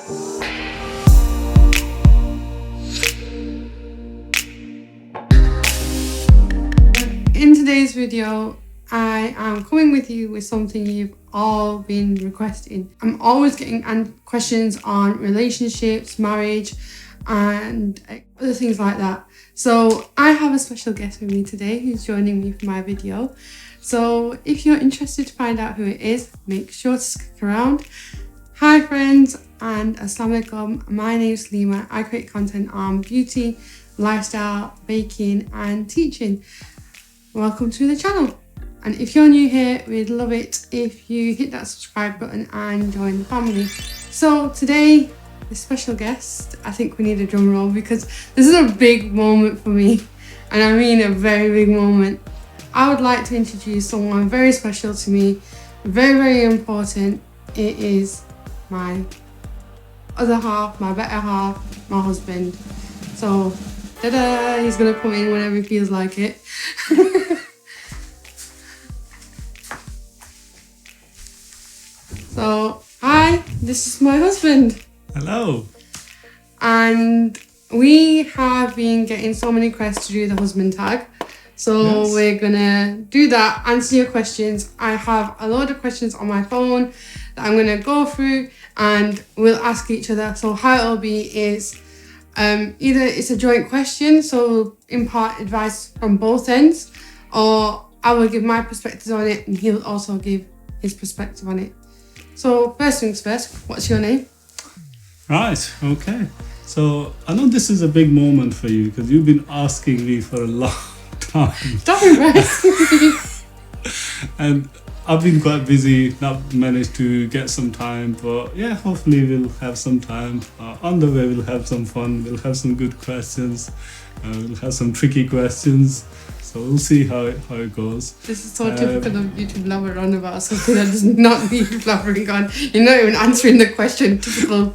In today's video, I am coming with you with something you've all been requesting. I'm always getting questions on relationships, marriage, and other things like that. So I have a special guest with me today who's joining me for my video. So if you're interested to find out who it is, make sure to stick around. Hi friends and Assalamu alaikum. My name is Lima. I create content on beauty, lifestyle, baking and teaching. Welcome to the channel. And if you're new here, we'd love it if you hit that subscribe button and join the family. So today, the special guest, I think we need a drum roll because this is a big moment for me. And I mean a very big moment. I would like to introduce someone very special to me, very, very important. It is my other half, my better half, my husband. So, ta-da, he's gonna come in whenever he feels like it. So, hi, this is my husband. Hello. And we have been getting so many requests to do the husband tag. So yes, we're gonna do that, answer your questions. I have a load of questions on my phone that I'm gonna go through and we'll ask each other. So how it'll be is either it's a joint question, so we'll impart advice from both ends, or I will give my perspectives on it and he'll also give his perspective on it. So first things first, what's your name? Right, okay. So I know this is a big moment for you because you've been asking me for a long time. Stop embarrassing me. And I've been quite busy, not managed to get some time, but yeah, hopefully we'll have some time. On the way we'll have some fun, we'll have some good questions, we'll have some tricky questions. So we'll see how it goes. This is so typical of you to blabber on about something that does not need blabbering on. You're not even answering the question. Typical.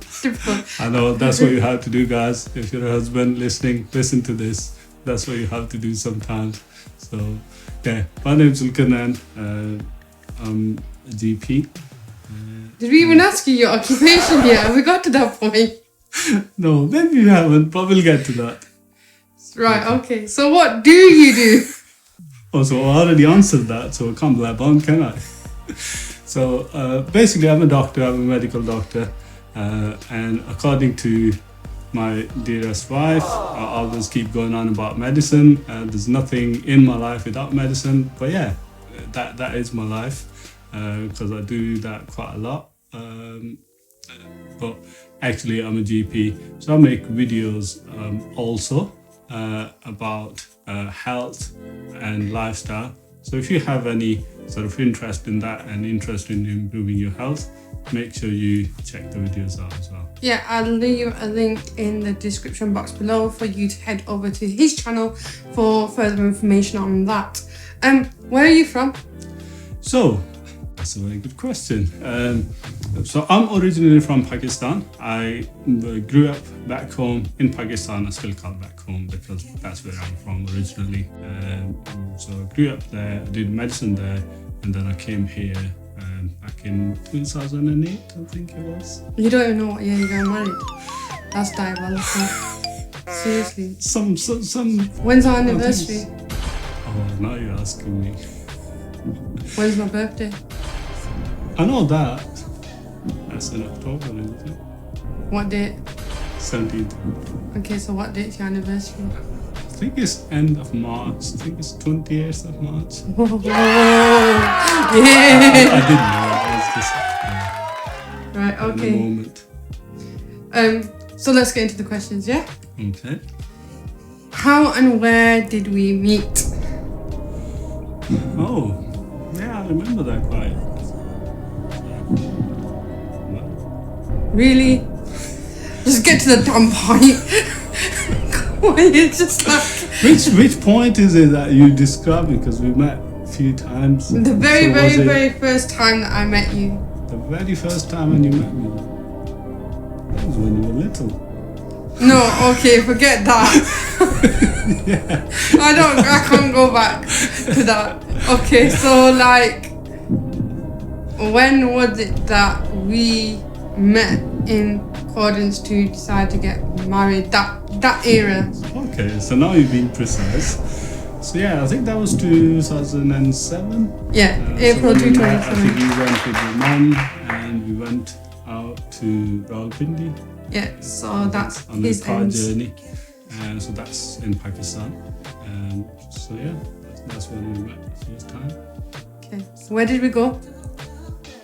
I know, that's what you have to do, guys. If you're a husband listening, listen to this. That's what you have to do sometimes. So, yeah, my name's Zulqarnain. I'm a GP. Did we even ask you your occupation yet? Have we got to that point? No, maybe you haven't, but we'll get to that. Right, okay. So what do you do? Oh, so I already answered that, so I can't blab on, can I? So basically I'm a doctor, I'm a medical doctor, and according to my dearest wife, I always keep going on about medicine. There's nothing in my life without medicine, but yeah, that is my life, because I do that quite a lot. But actually I'm a GP, so I make videos also about health and lifestyle. So if you have any sort of interest in that and interest in improving your health, make sure you check the videos out as well. Yeah, I'll leave a link in the description box below for you to head over to his channel for further information on that. Where are you from? So that's a very good question. So I'm originally from Pakistan. I grew up back home in Pakistan. I still call it back home because that's where I'm from originally. So I grew up there, did medicine there, and then I came here back in 2008, I think it was. You don't even know what year you got married. That's diabolical. Seriously. Some. When's our anniversary? Oh, now you're asking me. When's my birthday? I know that. That's in October, isn't it? What date? 17th. Okay, so what date's your anniversary? I think it's end of March. I think it's 28th of March. Whoa, I didn't know. It was just right, okay. In the moment. So let's get into the questions, yeah? Okay. How and where did we meet? Oh, yeah, I remember that quite. Really? Just get to the damn point. Come on, it's just like... Which point is it that you describing? Because we met a few times. The very first time that I met you. The very first time when you met me? That was when you were little. No, okay, forget that. Yeah. I can't go back to that. Okay, so like, when was it that we met in accordance to decide to get married? That era. Okay, so now you've been precise. So yeah, I think that was 2007. Yeah, April so when we met, 2007. I think you went with your mum and we went out to Rawalpindi. Yeah, so that's on a his car ends. journey. So that's in Pakistan. So yeah, that's when we met the first time. Okay, so where did we go?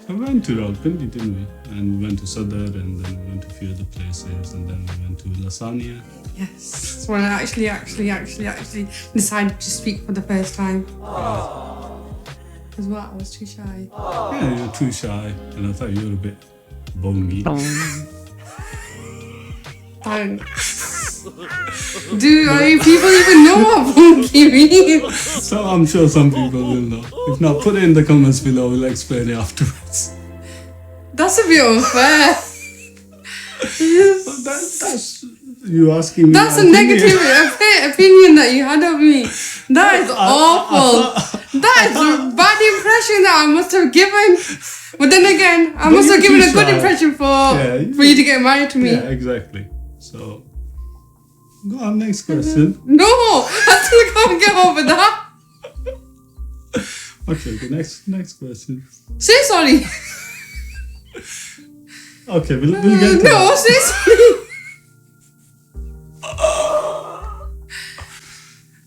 We went to Rawalpindi, didn't we? And we went to Sadr, and then we went to a few other places, and then we went to Lasagna. Yes, that's when I actually decided to speak for the first time. Because what, I was too shy. Yeah, you were too shy, and I thought you were a bit bony. Thanks. People even know what funky means? So I'm sure some people will know. If not, put it in the comments below, we'll explain it afterwards. That's a bit unfair. That's you asking me. That's my a opinion. negative opinion that you had of me. That is awful. That is a bad impression that I must have given. But then again, I must have given a good impression for you to get married to me. Yeah, exactly. So, go on, next question. No, I still can't get over that. Okay, the next question. Say sorry. Okay, we'll get to No, that. say sorry.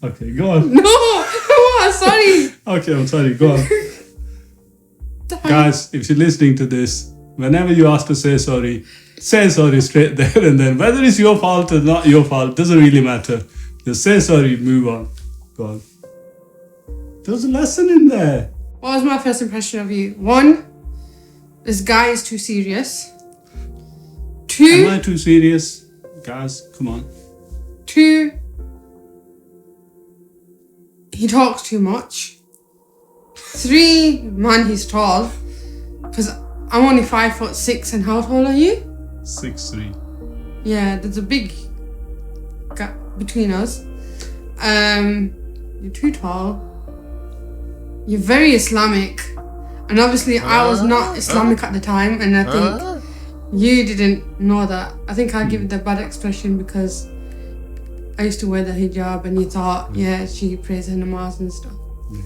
Okay, go on. No, come on, sorry. Okay, I'm sorry, go on. Guys, if you're listening to this, whenever you ask to say sorry straight there and then. Whether it's your fault or not your fault, doesn't really matter. Just say sorry, move on. Go on. There's a lesson in there. What was my first impression of you? 1, this guy is too serious. 2, Am I too serious? Guys, come on. 2, he talks too much. 3, man, he's tall. Because I'm only 5'6", and how tall are you? 6'3". Yeah, there's a big gap between us. You're too tall. You're very Islamic. And obviously I was not Islamic at the time, and I think you didn't know that. I think I give it the bad expression because I used to wear the hijab and you thought, yeah, she prays her namaz and stuff. Yeah.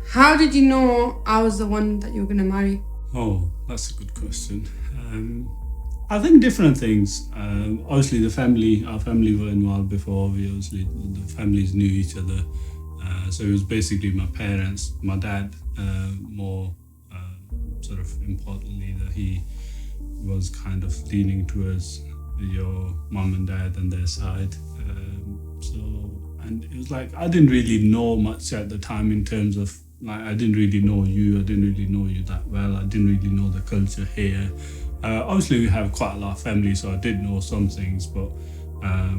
How did you know I was the one that you were going to marry? Oh, that's a good question. I think different things. Obviously, our family were involved before. The families knew each other. So it was basically my parents, my dad, more sort of importantly, that he was kind of leaning towards your mom and dad and their side. And it was like, I didn't really know much at the time in terms of, like, I didn't really know you. I didn't really know you that well. I didn't really know the culture here. Obviously, we have quite a lot of family, so I did know some things, but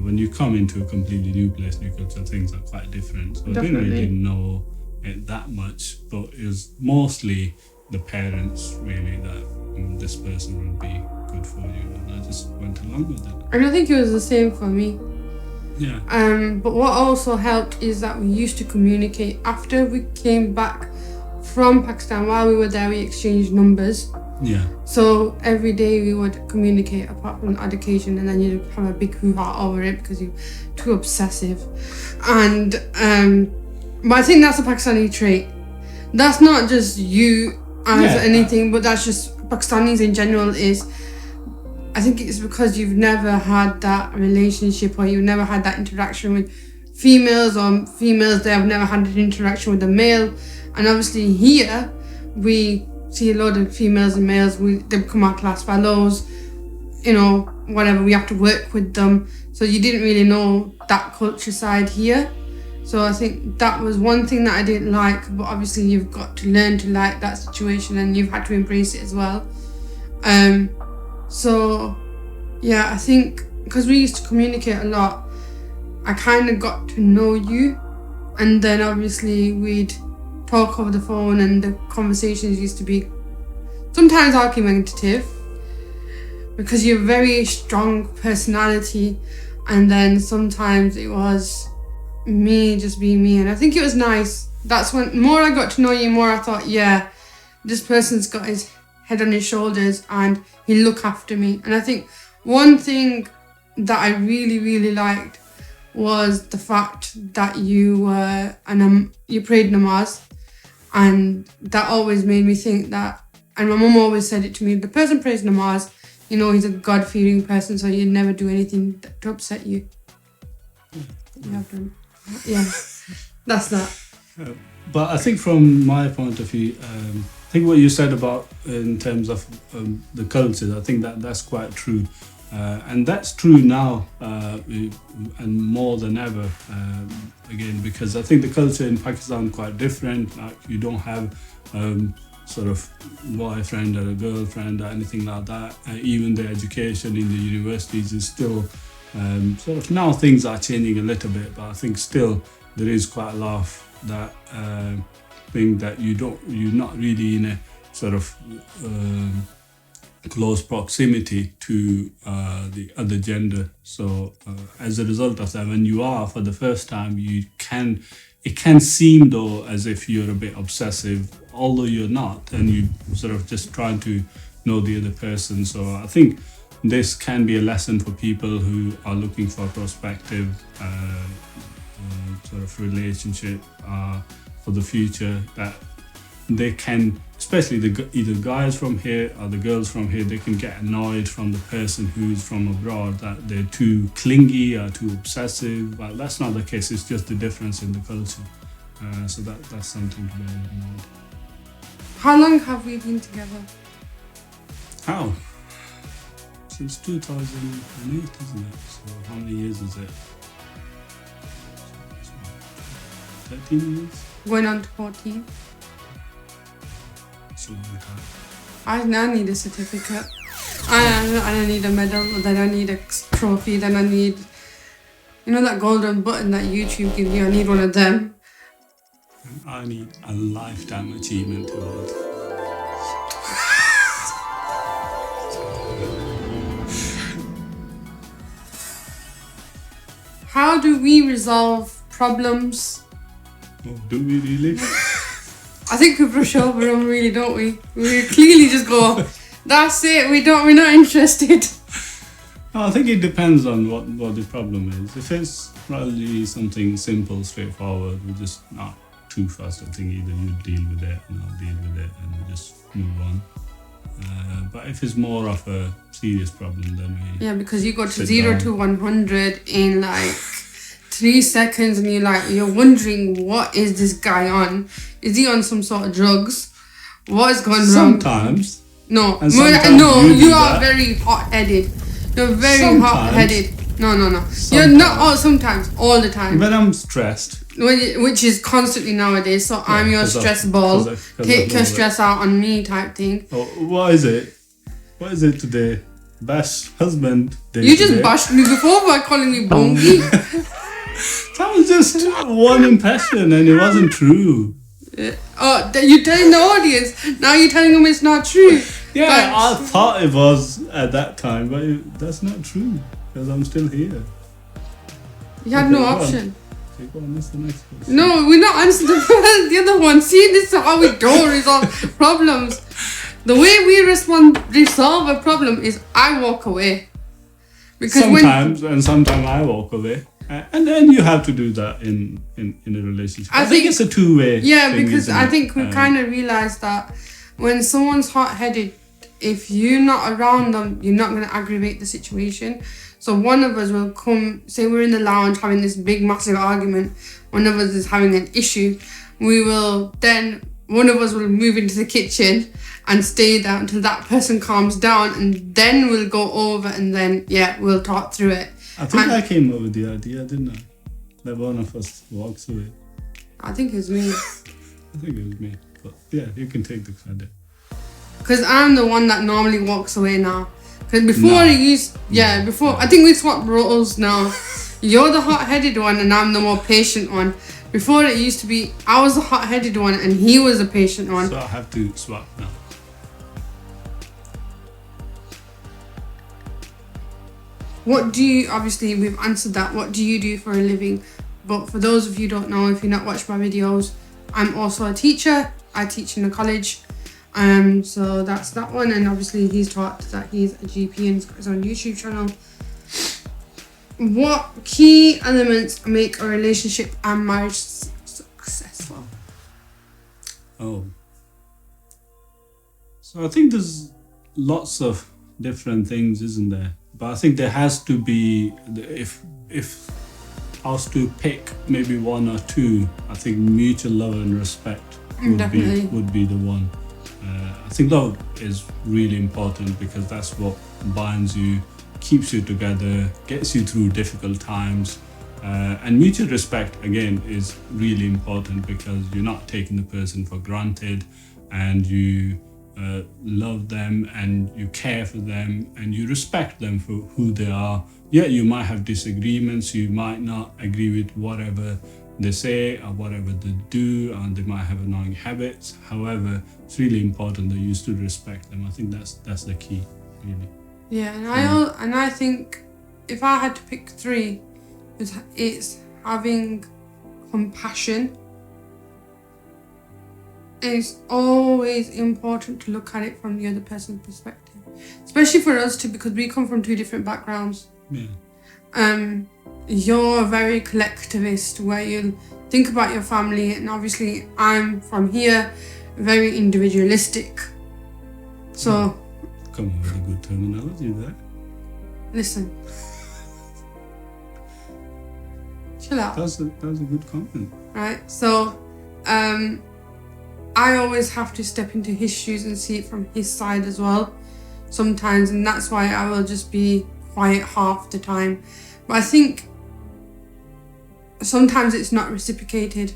when you come into a completely new place, new culture, things are quite different. So Definitely. I didn't really know it that much, but it was mostly the parents really that this person would be good for you, and I just went along with it. And I think it was the same for me. Yeah. But what also helped is that we used to communicate after we came back from Pakistan. While we were there, we exchanged numbers. Yeah. So every day we would communicate apart from the odd occasion, and then you'd have a big hoo-ha over it because you're too obsessive. And but I think that's a Pakistani trait. That's not just you as anything, but that's just Pakistanis in general. I think it's because you've never had that relationship, or you've never had that interaction with females, or females they have never had an interaction with a male. And obviously here we see a lot of females and males, they become our class fellows, whatever, we have to work with them. So you didn't really know that culture side here. So I think that was one thing that I didn't like, but obviously you've got to learn to like that situation, and you've had to embrace it as well. So yeah, I think because we used to communicate a lot, I kind of got to know you, and then obviously we'd talk over the phone, and the conversations used to be sometimes argumentative because you're a very strong personality, and then sometimes it was me just being me, and I think it was nice. That's when more I got to know you, more I thought, yeah, this person's got his head on his shoulders and he'll look after me. And I think one thing that I really, really liked was the fact that you prayed namaz, and that always made me think that. And my mum always said it to me: the person prays namaz, you know, he's a God-fearing person, so he'd never do anything to upset you. You have done, yeah. That's that. But I think from my point of view, I think what you said about in terms of the culture, I think that's quite true. And that's true now and more than ever, again, because I think the culture in Pakistan is quite different. Like, you don't have sort of boyfriend or a girlfriend or anything like that. Even the education in the universities is still sort of, now things are changing a little bit, but I think still there is quite a lot of that thing that you're not really in a sort of close proximity to the other gender. So as a result of that, when you are for the first time, it can seem though as if you're a bit obsessive, although you're not, and you sort of just trying to know the other person. So I think this can be a lesson for people who are looking for a prospective sort of relationship for the future, that they can, especially either guys from here or the girls from here, they can get annoyed from the person who's from abroad, that they're too clingy or too obsessive. But that's not the case, it's just the difference in the culture. So that's something to bear in mind. How long have we been together? How? Since 2008, isn't it? So how many years is it? 13 years? Going on to 14. It's a long time. I now need a certificate. I don't need a medal, then I need a trophy, then I need, you know, that golden button that YouTube gives you. I need one of them. I need a lifetime achievement award. How do we resolve problems? Oh, do we really? I think we brush over them, really, don't we? We clearly just go, that's it, we're not interested. I think it depends on what the problem is. If it's probably something simple, straightforward, we're just not too fast. I think either you deal with it and I'll deal with it and we just move on. But if it's more of a serious problem, then we... Yeah, because you go to 0 to 100 in like 3 seconds, and you're wondering, what is this guy on? Is he on some sort of drugs? What is going wrong? Sometimes. No, sometimes you are very hot-headed. You're very hot-headed. No. Sometimes. You're not sometimes, all the time. When I'm stressed. Which is constantly nowadays. So yeah, I'm your stress ball. Take your stress out on me type thing. Oh, what is it? What is it today? Best husband day. You just bashed me before by calling me bongi. That was just one impression and it wasn't true. Oh, you're telling the audience. Now you're telling them it's not true. Yeah, I thought it was at that time, but that's not true because I'm still here. You had no option. Take on, that's the next question. No, we're not answering the other one. See, this is how we don't resolve problems. The way we resolve a problem is I walk away. Because sometimes I walk away. And then you have to do that in a relationship. I think it's a two-way thing, because I think we kind of realize that when someone's hot-headed, if you're not around them, you're not going to aggravate the situation. So one of us will come, say we're in the lounge having this big massive argument, one of us is having an issue, one of us will move into the kitchen and stay there until that person calms down, and then we'll go over and then we'll talk through it. I think I came up with the idea, didn't I? That one of us walks away. I think it was me. I think it was me. But yeah, you can take the credit. Because I'm the one that normally walks away now. Because before I think we swapped roles now. You're the hot-headed one and I'm the more patient one. Before it used to be I was the hot-headed one and he was the patient one. So I have to swap now. Obviously we've answered that, what do you do for a living? But for those of you who don't know, if you've not watched my videos, I'm also a teacher. I teach in a college. So that's that one, and obviously he's taught that he's a GP and he's got his own YouTube channel. What key elements make a relationship and marriage successful? Oh. So I think there's lots of different things, isn't there? But I think there has to be, if I was to pick maybe one or two, I think mutual love and respect would be the one. I think love is really important because that's what binds you, keeps you together, gets you through difficult times. And mutual respect, again, is really important because you're not taking the person for granted, and you love them and you care for them and you respect them for who they are. Yeah, you might have disagreements, you might not agree with whatever they say or whatever they do, and they might have annoying habits. However, it's really important that you still respect them. I think that's the key, really. Yeah, and I think if I had to pick three, it's having compassion. It's always important to look at it from the other person's perspective, especially for us too, because we come from two different backgrounds. Yeah. You're very collectivist, where you think about your family, and obviously I'm from here, very individualistic. So come on with a good terminology there. Listen, chill out. That's a good comment. Right, so I always have to step into his shoes and see it from his side as well sometimes, and that's why I will just be quiet half the time. But I think sometimes it's not reciprocated,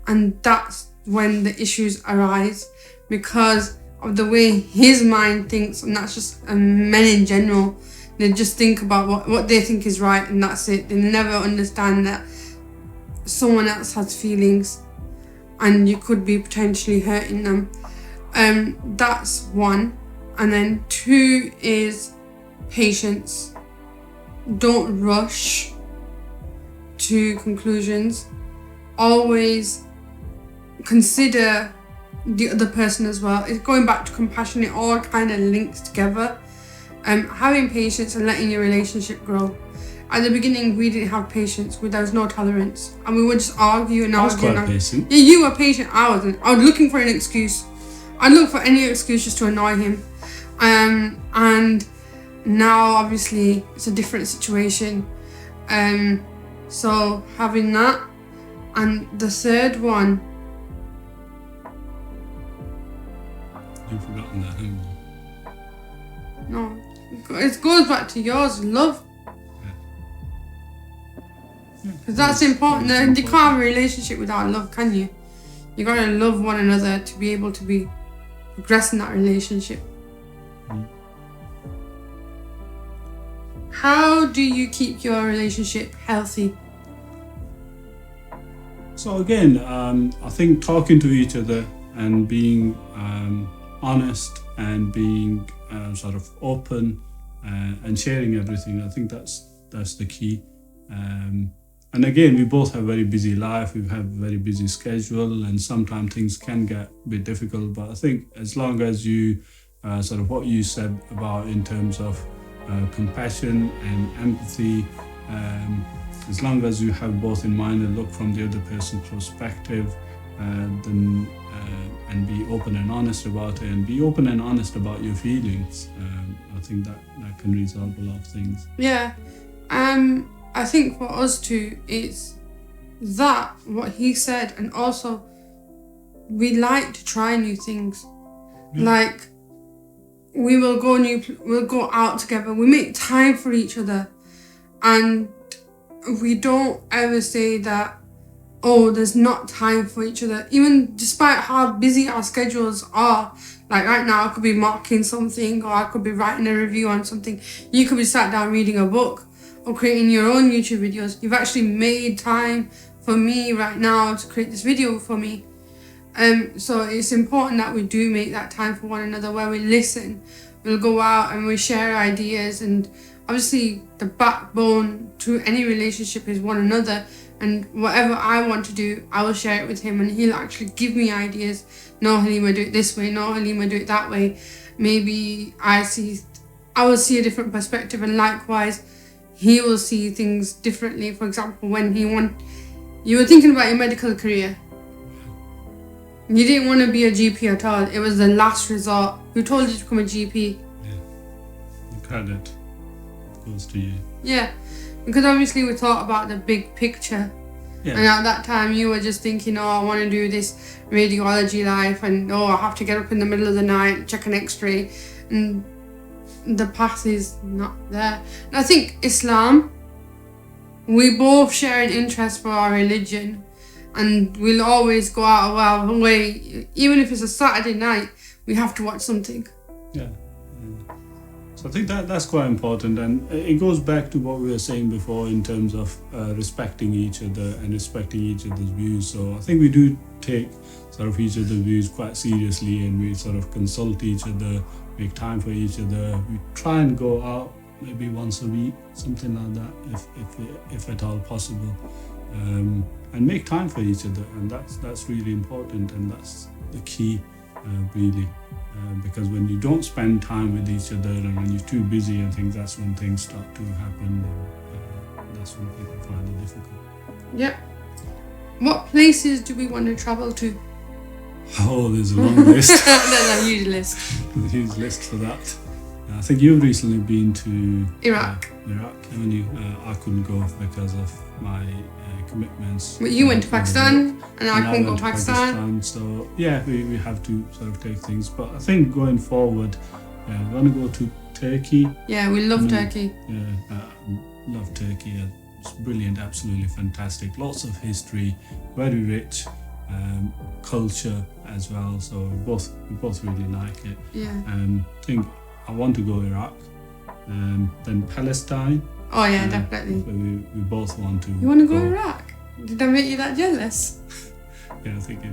and that's when the issues arise, because of the way his mind thinks, and that's just men in general. They just think about what they think is right, and that's it. They never understand that someone else has feelings and you could be potentially hurting them. That's one. And then two is patience. Don't rush to conclusions. Always consider the other person as well. It's going back to compassion. It all kind of links together. Having patience and letting your relationship grow. At the beginning, we didn't have patience. There was no tolerance, and we would just argue and argue. I was quite patient. Yeah, you were patient. I wasn't. I was looking for an excuse. I'd look for any excuse just to annoy him. And now, obviously, it's a different situation. So having that, and the third one. You've forgotten that, haven't you? No, it goes back to yours, love. Because that's important. You can't have a relationship without love, can you? You gotta love one another to be able to be progressing that relationship. How do you keep your relationship healthy? So again, I think talking to each other and being honest and being sort of open and sharing everything, I think that's the key. And again, we both have very busy life, we have very busy schedule, and sometimes things can get a bit difficult. But I think as long as you, sort of what you said about in terms of compassion and empathy, as long as you have both in mind and look from the other person's perspective, then and be open and honest about it, and be open and honest about your feelings, I think that can resolve a lot of things. Yeah. I think for us too, it's that what he said, and also we like to try new things. Like we'll go out together. We make time for each other, and we don't ever say that, oh, there's not time for each other. Even despite how busy our schedules are. Like right now, I could be marking something, or I could be writing a review on something. You could be sat down reading a book, or creating your own YouTube videos. You've actually made time for me right now to create this video for me. So it's important that we do make that time for one another, where we listen, we'll go out and we share ideas. And obviously the backbone to any relationship is one another, And whatever I want to do, I will share it with him, and he'll actually give me ideas. No, Halima, do it this way. No, Halima, do it that way. Maybe I will see a different perspective, and likewise, he will see things differently. For example, when you were thinking about your medical career, you didn't want to be a GP at all. It was the last resort. Who told you to become a GP? Yeah, the credit goes to you. Yeah, because obviously we thought about the big picture. Yeah. And at that time, you were just thinking, oh, I want to do this radiology life, and oh, I have to get up in the middle of the night, check an X-ray, and the path is not there. And I think Islam, we both share an interest for our religion, and we'll always go out of our way, even if it's a Saturday night, we have to watch something. Yeah. So I think that's quite important, and it goes back to what we were saying before in terms of respecting each other and respecting each other's views. So I think we do take sort of each other's views quite seriously, and we sort of consult each other, make time for each other. We try and go out maybe once a week, something like that, if at all possible, and make time for each other. And that's really important, and that's the key, really. Because when you don't spend time with each other, and when you're too busy and things, that's when things start to happen, and that's when people find it difficult. Yep. What places do we want to travel to? Oh, there's a long list. There's a huge list. There's a huge list for that. I think you've recently been to Iraq. Iraq, haven't you? I couldn't go because of my commitments. But you went to Pakistan, and I couldn't go to went Pakistan. So yeah, we have to sort of take things. But I think going forward, we're going to go to Turkey. Yeah, we love Turkey. Yeah, love Turkey. It's brilliant, absolutely fantastic. Lots of history, very rich culture as well. So we both really like it. Yeah. I think I want to go Iraq, then Palestine. Oh yeah, definitely. We both want to. You want to go Iraq? Did I make you that jealous? Yeah, I think you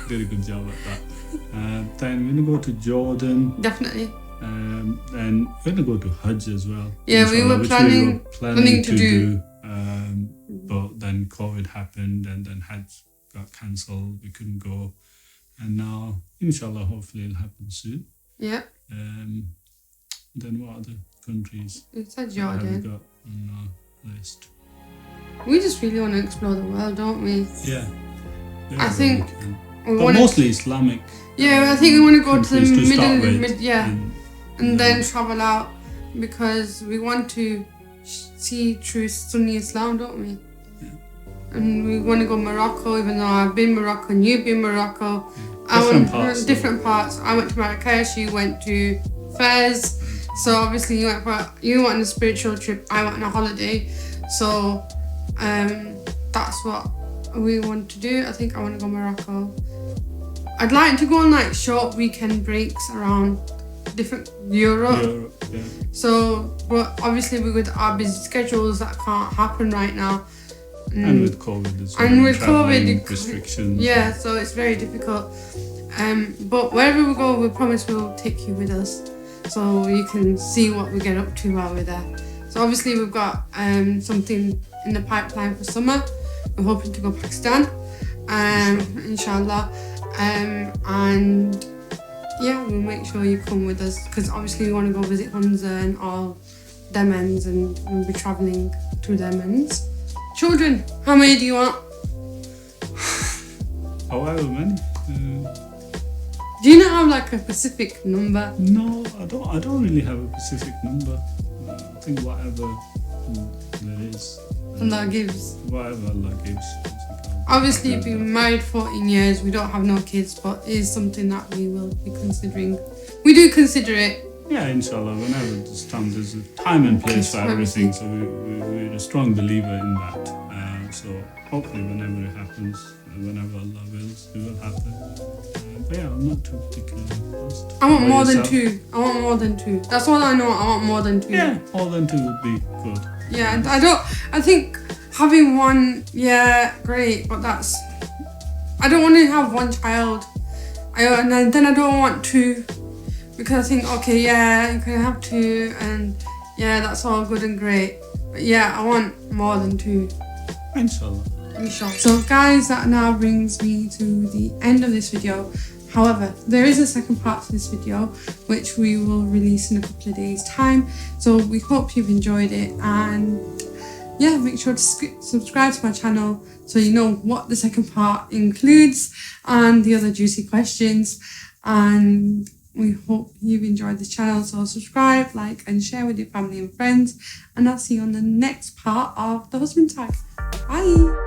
did a good job at that. Then we're gonna go to Jordan. Definitely. Then we're gonna go to Hajj as well. Yeah, we were planning to do. But then COVID happened, and then Hajj got cancelled. We couldn't go, and now, inshallah, hopefully it'll happen soon. Yeah. Then what other countries? It's a have we Jordan. got on our list? We just really want to explore the world, don't we? Yeah. I think we but want mostly Islamic. Yeah, I think we want to go to the countries to start middle, with, and then travel out, because we want to see true Sunni Islam, don't we? Yeah. And we want to go Morocco, even though I've been Morocco and you've been Morocco. Different parts. I went to Marrakesh, you went to Fez. So obviously you went on a spiritual trip, I went on a holiday. So that's what we want to do. I think I want to go Morocco. I'd like to go on like short weekend breaks around different Europe. Yeah. So, but obviously with our busy schedules, that can't happen right now. And with COVID as well. And with COVID restrictions. Yeah, so it's very difficult. But wherever we go, we promise we'll take you with us, so you can see what we get up to while we're there. So obviously we've got something in the pipeline for summer. We're hoping to go Pakistan, inshallah. And yeah, we'll make sure you come with us, because obviously we want to go visit Hunza and all them ends, and we'll be travelling to them ends. Children, how many do you want? However many. Do you not have like a specific number? No, I don't really have a specific number. I think whatever there is. Allah gives. Whatever Allah gives. Obviously, you've been married 14 years, we don't have no kids, but it is something that we will be considering. We do consider it. Yeah, inshallah, whenever there's a time and place for everything, so we're a strong believer in that. So hopefully whenever it happens, whenever Allah wills, it will happen. But yeah, I'm not too particularly fast. I want more than two. I want more than two. That's all I know, I want more than two. Yeah, more than two would be good. Yeah, and I think having one, yeah, great, but I don't want to have one child. And then I don't want two, because I think, okay, yeah, you can have two, and yeah, that's all good and great. But yeah, I want more than two. Inshallah. Inshallah. So guys, that now brings me to the end of this video. However, there is a second part to this video which we will release in a couple of days time. So we hope you've enjoyed it, and yeah, make sure to subscribe to my channel so you know what the second part includes and the other juicy questions. And we hope you've enjoyed this channel, so subscribe, like and share with your family and friends, and I'll see you on the next part of the husband tag. Bye.